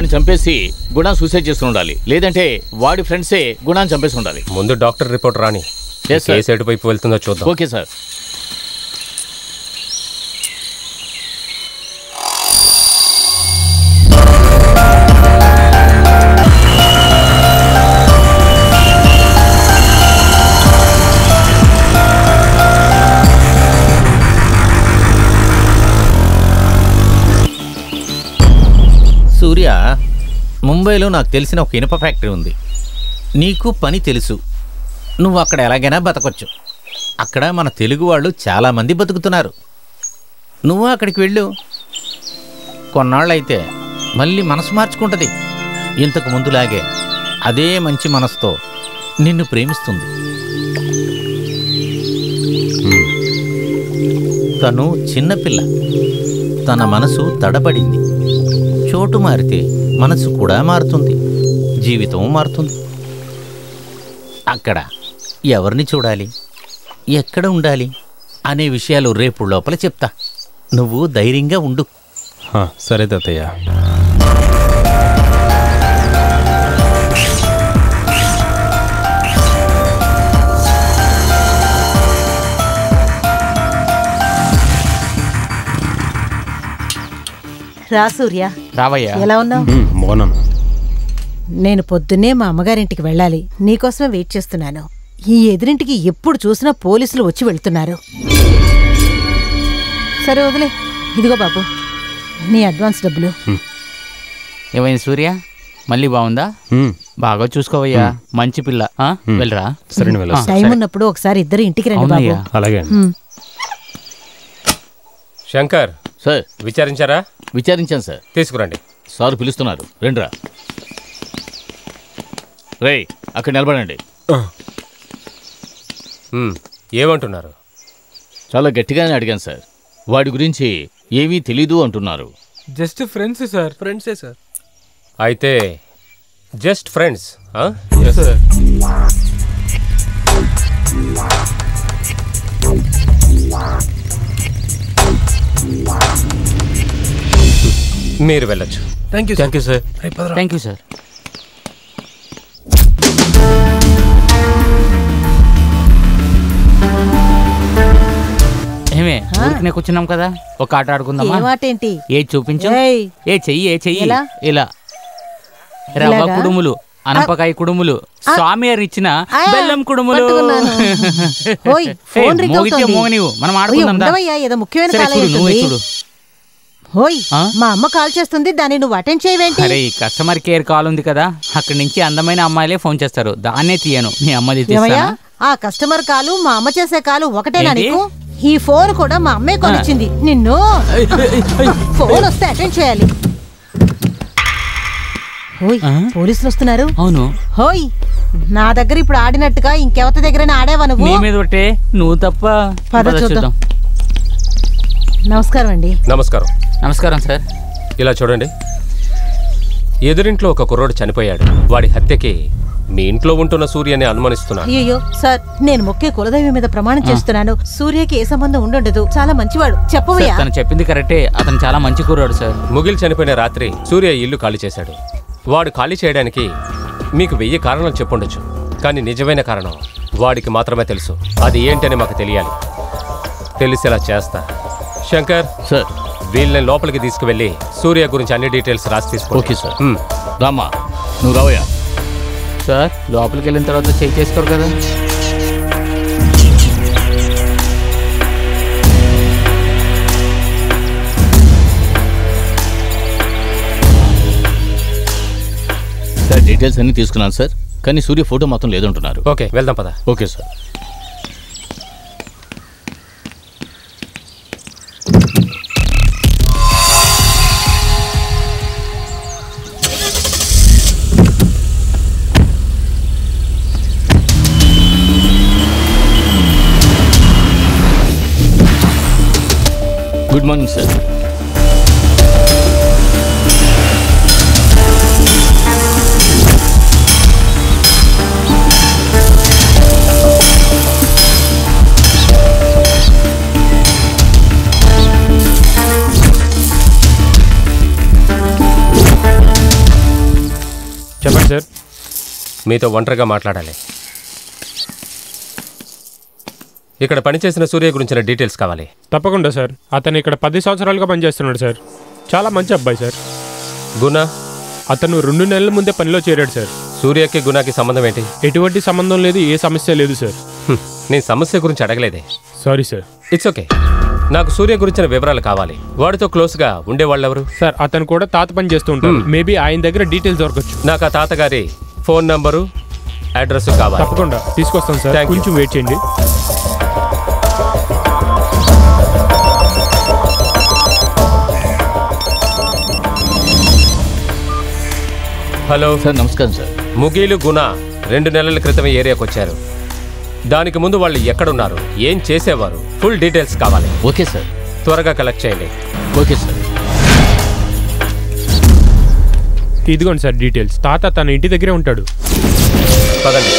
వాడిని చంపేసి గుణాన్ని సూసైడ్ చేస్తూ ఉండాలి, లేదంటే వాడి ఫ్రెండ్సే గుణాన్ని చంపేసి ఉండాలి. ముందు డాక్టర్ రిపోర్ట్ రాని, కేసు ఎటువైపు వెళ్తుందో చూద్దాం. Okay sir. సూర్య, ముంబైలో నాకు తెలిసిన ఒక ఇనుప ఫ్యాక్టరీ ఉంది. నీకు పని తెలుసు, నువ్వు అక్కడ ఎలాగైనా బతకొచ్చు. అక్కడ మన తెలుగు వాళ్ళు చాలామంది బతుకుతున్నారు. నువ్వు అక్కడికి వెళ్ళు. కొన్నాళ్ళైతే మళ్ళీ మనసు మార్చుకుంటుంది. ఇంతకు ముందులాగే అదే మంచి మనసుతో నిన్ను ప్రేమిస్తుంది. తను చిన్నపిల్ల, తన మనసు తడబడింది. చోటు మారితే మనసు కూడా మారుతుంది, జీవితం మారుతుంది. అక్కడ ఎవరిని చూడాలి, ఎక్కడ ఉండాలి అనే విషయాలు రేపు లోపల చెప్తా. నువ్వు ధైర్యంగా ఉండు. సరే తాతయ్య. రా సూర్య. రావయ్యా. ఎలా ఉన్నావు? మోనం. నేను పొద్దున్నే మా అమ్మగారింటికి వెళ్ళాలి, నీకోసమే వెయిట్ చేస్తున్నాను. ఈ ఎదురింటికి ఎప్పుడు చూసినా పోలీసులు వచ్చి వెళ్తున్నారు. సరే వదిలే, ఇదిగో బాబు నీ అడ్వాన్స్ డబ్బులు. ఏమైంది సూర్య, మళ్ళీ బాగుందా? బాగా చూసుకోవయ్యా, మంచి పిల్ల. వెళ్ళరా. టైం ఉన్నప్పుడు ఒకసారి ఇద్దరు ఇంటికి రండి బాబు. అలాగే. శంకర్ సార్, విచారించారా? విచారించాను సార్. తీసుకురండి. సార్ పిలుస్తున్నారు, రండిరా. రే, అక్కడ నిలబడండి. ఏమంటున్నారు? చాలా గట్టిగానే అడిగాను సార్. వాడి గురించి ఏమీ తెలీదు అంటున్నారు. Just friends sir. ఫ్రెండ్సే సార్. అయితే జస్ట్ ఫ్రెండ్స్. మీరు వెళ్ళొచ్చు. Thank you sir. Thank you sir. ఏమే ఊరికనే కూర్చున్నాం కదా, ఒక ఆట ఆడుకుందామా? ఏమాటేంటి? ఏ చూపించు. ఏ చెయ్యి ఇలా. రవ్వ ఇలాగా? కుడుములు, అనపకాయ కుడుములు, స్వామివారు ఇచ్చిన బెల్లం కుడుములు. మోగితే మోగనివు, మనం ఆడుకుందాం. ఏదో ముఖ్యమైన కాల్ నువ్వే చూడు. హోయ్, మా అమ్మ కాల్ చేస్తుంది, దాన్ని నువ్వు అటెండ్ చేయవేంటి? అరే, కస్టమర్ కేర్ కాల్ ఉంది కదా, అక్కడి నుంచి అందమైన అమ్మాయిలే ఫోన్ చేస్తారు, దాన్నే తీయను. మీ అమ్మది తీస్తానా? ఆ కస్టమర్ కాలు మా అమ్మ చేసే కాలు ఒకటేనా నీకు? ఈ ఫోన్ కూడా మా అమ్మే కొనిచ్చింది. నిన్ను ఫోన్ వస్తే అటెండ్ చేయాలి. హోయ్, పోలీసులు వస్తున్నారు. అవును. హోయ్, నా దగ్గర ఇప్పుడు ఆడినట్టుగా ఇంకెవరి దగ్గర ఆడేవా నువ్వు? నీ మీద ఒకటే, నువ్వు తప్ప. పద చూద్దాం. నమస్కారం అండి. నమస్కారం. నమస్కారం సార్. ఇలా చూడండి, ఎదురింట్లో ఒక కుర్రోడు చనిపోయాడు. వాడి హత్యకి మీ ఇంట్లో ఉంటున్న సూర్యని అనుమానిస్తున్నా. అయ్యో సార్, నేను మొక్కే కులదైవం మీద ప్రమాణం చేస్తున్నాను. సూర్యకి ఏ సంబంధం ఉండదు, చాలా మంచివాడు. చెప్పవయ్యా. తను చెప్పింది కరెక్టే, అతను చాలా మంచి కుర్రాడు సార్. ముగిల్ చనిపోయిన రాత్రి సూర్య ఇల్లు ఖాళీ చేశాడు. వాడు ఖాళీ చేయడానికి మీకు 1000 కారణాలు చెప్పుండొచ్చు, కానీ నిజమైన కారణం వాడికి మాత్రమే తెలుసు. అది ఏంటని మాకు తెలియాలి. తెలిసేలా చేస్తా. శంకర్ సార్, వీళ్ళని లోపలికి తీసుకువెళ్ళి సూర్య గురించి అన్ని డీటెయిల్స్ రాసి తీసుకో. Okay sir. రామా, నువ్వు రావయ్యా. సార్, లోపలికి వెళ్ళిన తర్వాత చెక్ చేసుకోరు కదా. సార్, డీటెయిల్స్ అన్నీ తీసుకున్నాను సార్, కానీ సూర్య ఫోటో మాత్రం లేదంటున్నారు. ఓకే, వెళ్దాం పద. Okay sir. Good morning sir. చెప్పండి సార్. మీతో ఒంటరిగా మాట్లాడాలి. ఇక్కడ పనిచేసిన సూర్య గురించిన డీటెయిల్స్ కావాలి. తప్పకుండా సార్. అతను ఇక్కడ 10 సంవత్సరాలుగా పనిచేస్తున్నాడు సార్. చాలా మంచి అబ్బాయి సార్. గుణ? అతను 2 నెలల ముందే పనిలో చేరాడు సార్. సూర్యకి గుణకి సంబంధం ఏంటి? ఎటువంటి సంబంధం లేదు, ఏ సమస్య లేదు సార్. నేను సమస్య గురించి అడగలేదే. Sorry sir. It's okay. నాకు సూర్య గురించిన వివరాలు కావాలి. వాడితో క్లోజ్గా ఉండేవాళ్ళెవరు? సార్ అతను కూడా తాత పని చేస్తూ ఉంటారు. మేబీ ఆయన దగ్గర డీటెయిల్స్ దొరకచ్చు. నాకు ఆ తాతగారి ఫోన్ నంబరు, అడ్రస్ కావాలి. తప్పకుండా తీసుకొస్తాను సార్. కొంచెం వెయిట్ చేయండి. Hello sir. నమస్కారం సార్. ముగీలు గుణ 2 నెలల క్రితమే ఏరియాకి వచ్చారు. దానికి ముందు వాళ్ళు ఎక్కడున్నారు, ఏం చేసేవారు, ఫుల్ డీటెయిల్స్ కావాలి. Okay sir. త్వరగా కలెక్ట్ చేయండి. Okay sir. ఇదిగోండి సార్ డీటెయిల్స్. తాత తన ఇంటి దగ్గరే ఉంటాడు. పదండి.